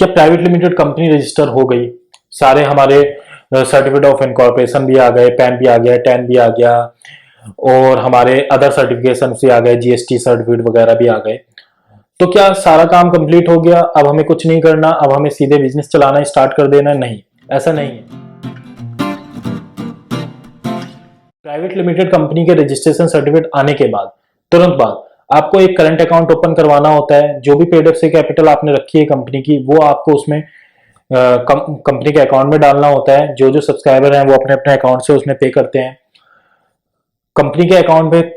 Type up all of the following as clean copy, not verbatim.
क्या private limited company register हो गई, सारे हमारे सर्टिफिकेट ऑफ इनकॉर्पोरेशन भी आ गए, पैन भी आ गया, टैन भी आ गया, और हमारे अदर सर्टिफिकेशन भी आ गए, जीएसटी सर्टिफिकेट वगैरह भी आ गए, तो क्या सारा काम कंप्लीट हो गया, अब हमें कुछ नहीं करना, अब हमें सीधे बिजनेस चलाना स्टार्ट कर देना? नहीं, ऐसा नहीं है। प्राइवेट लिमिटेड कंपनी के रजिस्ट्रेशन सर्टिफिकेट आने के बाद तुरंत बाद आपको एक करंट अकाउंट ओपन करवाना होता है। जो भी पेड अप से कैपिटल आपने रखी है कंपनी की, वो आपको उसमें कंपनी के अकाउंट में डालना होता है। जो जो सब्सक्राइबर हैं वो अपने अपने अकाउंट से उसमें पे करते हैं। कंपनी के अकाउंट में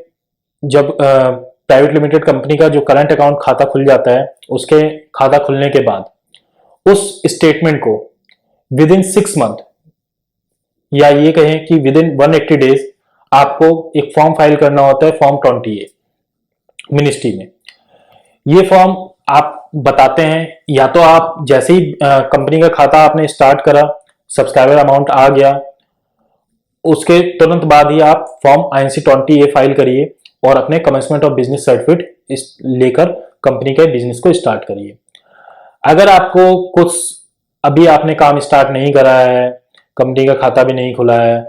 जब प्राइवेट लिमिटेड कंपनी का जो करंट अकाउंट खाता खुल जाता है, उसके खाता खुलने के बाद उस स्टेटमेंट को विद इन 6 मंथ, या ये कहें कि विद इन 180 डेज आपको एक फॉर्म फाइल करना होता है, फॉर्म 20A मिनिस्ट्री में। ये फॉर्म आप बताते हैं, या तो आप जैसे ही कंपनी का खाता आपने स्टार्ट करा, सब्सक्राइबर अमाउंट आ गया, उसके तुरंत बाद ही आप फॉर्म INC 20A फाइल करिए और अपने कमेंसमेंट ऑफ बिजनेस सर्टिफिकेट लेकर कंपनी के बिजनेस को स्टार्ट करिए। अगर आपको कुछ अभी आपने काम स्टार्ट नहीं करा है, कंपनी का खाता भी नहीं खुला है,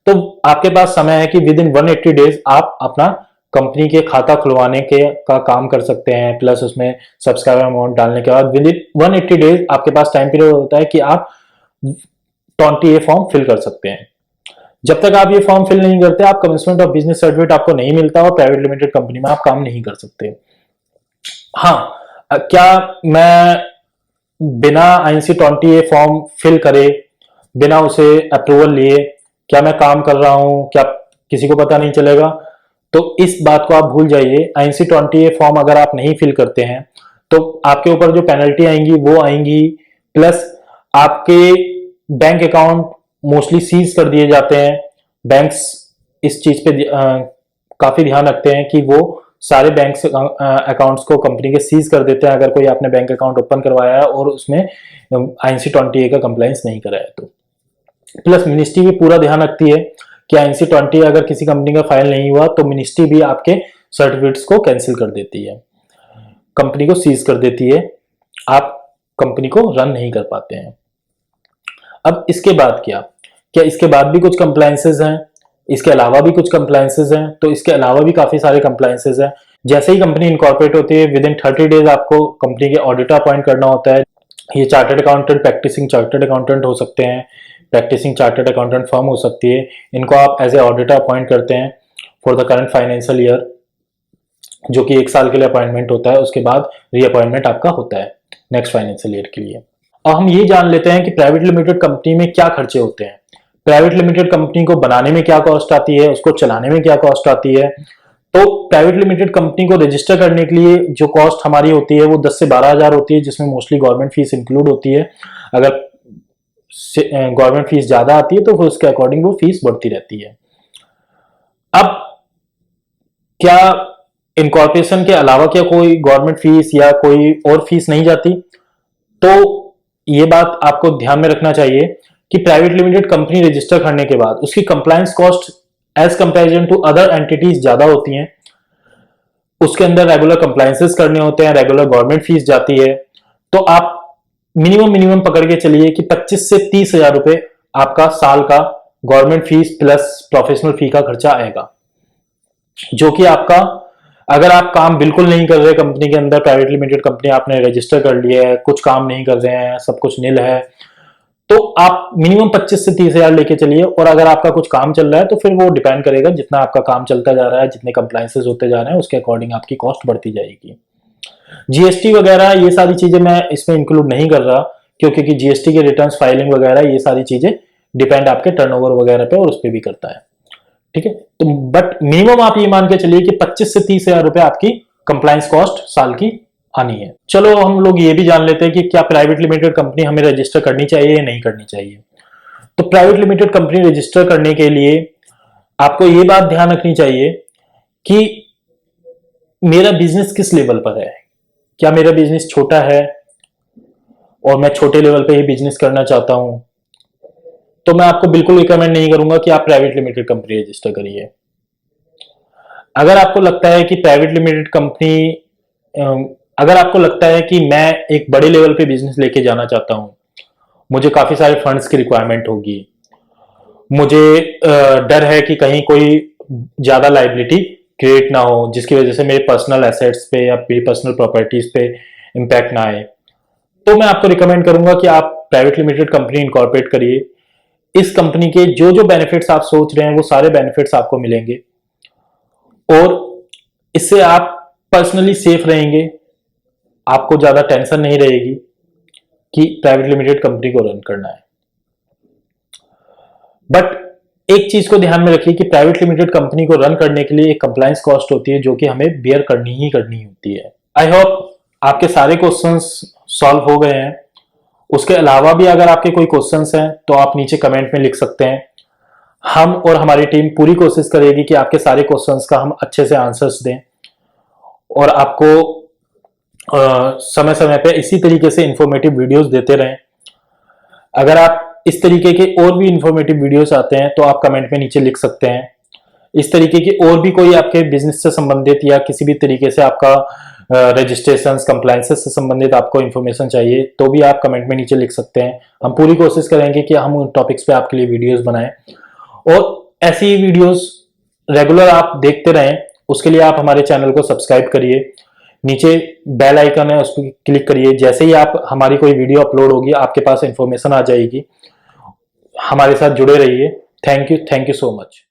तो आपके पास समय है कि विद इन 180 डेज आप अपना कंपनी के खाता खुलवाने के का काम कर सकते हैं। प्लस उसमें सब्सक्राइबर अमाउंट डालने के बाद विद इन 180 डेज आपके पास टाइम पीरियड होता है कि आप 20A फॉर्म फिल कर सकते हैं। जब तक आप ये फॉर्म फिल नहीं करते, आप कमेंसमेंट ऑफ बिजनेस सर्टिफिकेट आपको नहीं मिलता और प्राइवेट लिमिटेड कंपनी में आप काम नहीं कर सकते। हाँ, क्या मैं बिना INC 20A फॉर्म फिल करे, बिना उसे अप्रूवल लिए क्या मैं काम कर रहा हूं, क्या किसी को पता नहीं चलेगा? तो इस बात को आप भूल जाइए। INC 20A फॉर्म अगर आप नहीं फिल करते हैं तो आपके ऊपर जो पेनल्टी आएंगी वो आएंगी, प्लस आपके बैंक अकाउंट मोस्टली सीज कर दिए जाते हैं। बैंक्स इस चीज पे काफी ध्यान रखते हैं कि वो सारे बैंक अकाउंट्स को कंपनी के सीज कर देते हैं अगर कोई आपने बैंक अकाउंट ओपन करवाया है और उसमें INC 20A का कंप्लायंस नहीं कराया तो। प्लस मिनिस्ट्री भी पूरा ध्यान रखती है कि INC 20A अगर किसी कंपनी का फाइल नहीं हुआ तो मिनिस्ट्री भी आपके सर्टिफिकेट्स को कैंसिल कर देती है, कंपनी को सीज कर देती है, आप कंपनी को रन नहीं कर पाते हैं। अब इसके बाद क्या इसके बाद भी कुछ कंप्लायंसेस हैं? इसके अलावा भी कुछ कंप्लायंसेस हैं। तो इसके अलावा भी काफी सारे कंप्लायंसेस हैं। जैसे ही कंपनी इनकॉर्पोरेट होती है, विद इन 30 डेज आपको कंपनी के ऑडिटर अपॉइंट करना होता है। ये chartered accountant, practising chartered accountant हो सकते हैं, प्रैक्टिसिंग चार्टर्ड अकाउंटेंट फर्म हो सकती है। इनको आप एज ए ऑडिटर अपॉइंट करते हैं for the current financial year, जो कि 1 साल के लिए अपॉइंटमेंट होता है। उसके बाद रीअपॉइंटमेंट आपका होता है नेक्स्ट फाइनेंशियल ईयर के लिए। और हम ये जान लेते हैं कि प्राइवेट लिमिटेड कंपनी में क्या खर्चे होते हैं। प्राइवेट लिमिटेड कंपनी को बनाने में क्या कॉस्ट आती है, उसको चलाने में क्या कॉस्ट आती है। तो प्राइवेट लिमिटेड कंपनी को रजिस्टर करने के लिए जो कॉस्ट हमारी होती है वो 10 से 12 हजार होती है, जिसमें मोस्टली गवर्नमेंट फीस इंक्लूड होती है। अगर गवर्नमेंट फीस ज्यादा आती है तो फिर उसके अकॉर्डिंग वो फीस बढ़ती रहती है। अब क्या इनकॉर्पोरेशन के अलावा क्या कोई गवर्नमेंट फीस या कोई और फीस नहीं जाती? तो ये बात आपको ध्यान में रखना चाहिए कि प्राइवेट लिमिटेड कंपनी रजिस्टर करने के बाद उसकी compliance cost as comparison to other entities ज्यादा होती हैं। उसके अंदर रेगुलर कंप्लायंसेस करने होते हैं, रेगुलर गवर्नमेंट फीस जाती है। तो आप मिनिमम पकड़ के चलिए कि 25 से 30 हजार रुपए आपका साल का गवर्नमेंट फीस प्लस प्रोफेशनल फी का खर्चा आएगा, जो कि आपका, अगर आप काम बिल्कुल नहीं कर रहे कंपनी के अंदर, प्राइवेट लिमिटेड कंपनी आपने रजिस्टर कर लिया है, कुछ काम नहीं कर रहे हैं, सब कुछ नील है, तो आप मिनिमम 25 से 30 हजार लेके चलिए। और अगर आपका कुछ काम चल रहा है तो फिर वो डिपेंड करेगा, जितना आपका काम चलता जा रहा है, जितने कंप्लायंसेस होते जा रहे हैं, उसके अकॉर्डिंग आपकी कॉस्ट बढ़ती जाएगी। जीएसटी वगैरह ये सारी चीजें मैं इसमें इंक्लूड नहीं कर रहा, क्योंकि जीएसटी के रिटर्न्स फाइलिंग वगैरह ये सारी चीजें डिपेंड आपके टर्नओवर वगैरह पे और उस पर भी करता है। ठीक है, तो बट मिनिमम आप ये मान के चलिए कि 25 से 30 हजार रुपए आपकी कंप्लायंस कॉस्ट साल की आनी है। चलो हम लोग ये भी जान लेते हैं कि क्या प्राइवेट लिमिटेड कंपनी हमें रजिस्टर करनी चाहिए या नहीं करनी चाहिए। तो प्राइवेट लिमिटेड कंपनी रजिस्टर करने के लिए आपको ये बात ध्यान रखनी चाहिए कि मेरा बिजनेस किस लेवल पर है। क्या मेरा बिजनेस छोटा है और मैं छोटे लेवल पे ही बिजनेस करना चाहता हूं, तो मैं आपको बिल्कुल रिकमेंड नहीं करूंगा कि आप प्राइवेट लिमिटेड कंपनी रजिस्टर करिए। अगर आपको लगता है कि प्राइवेट लिमिटेड कंपनी अगर आपको लगता है कि मैं एक बड़े लेवल पे बिजनेस लेके जाना चाहता हूं, मुझे काफी सारे फंड्स की रिक्वायरमेंट होगी, मुझे डर है कि कहीं कोई ज्यादा लाइबिलिटी क्रिएट ना हो जिसकी वजह से मेरे पर्सनल एसेट्स पे या मेरी पर्सनल प्रॉपर्टीज पे इम्पैक्ट ना आए, तो मैं आपको रिकमेंड करूंगा कि आप प्राइवेट लिमिटेड कंपनी इनकॉर्पोरेट करिए। इस कंपनी के जो जो बेनिफिट्स आप सोच रहे हैं वो सारे बेनिफिट्स आपको मिलेंगे और इससे आप पर्सनली सेफ रहेंगे। आपको ज्यादा टेंशन नहीं रहेगी कि प्राइवेट लिमिटेड कंपनी को रन करना है। बट एक चीज को ध्यान में रखिए कि प्राइवेट लिमिटेड कंपनी को रन करने के लिए एक कंप्लायंस कॉस्ट होती है जो कि हमें बियर करनी ही करनी होती है। आई होप आपके सारे क्वेश्चंस सॉल्व हो गए हैं। उसके अलावा भी अगर आपके कोई क्वेश्चंस हैं तो आप नीचे कमेंट में लिख सकते हैं। हम और हमारी टीम पूरी कोशिश करेगी कि आपके सारे क्वेश्चंस का हम अच्छे से आंसर्स दें और आपको समय समय पे इसी तरीके से इंफॉर्मेटिव वीडियोस देते रहें। अगर आप इस तरीके के और भी इंफॉर्मेटिव वीडियोस आते हैं तो आप कमेंट में नीचे लिख सकते हैं। इस तरीके की और भी कोई आपके बिजनेस से संबंधित या किसी भी तरीके से आपका रजिस्ट्रेशन कंप्लायंसेस से संबंधित आपको इन्फॉर्मेशन चाहिए तो भी आप कमेंट में नीचे लिख सकते हैं। हम पूरी कोशिश करेंगे कि हम उन टॉपिक्स पे आपके लिए वीडियोस बनाएं और ऐसी ही वीडियोस रेगुलर आप देखते रहें। उसके लिए आप हमारे चैनल को सब्सक्राइब करिए, नीचे बेल आइकन है उस पर क्लिक करिए। जैसे ही आप हमारी कोई वीडियो अपलोड होगी आपके पास इंफॉर्मेशन आ जाएगी। हमारे साथ जुड़े रहिए। Thank you so much.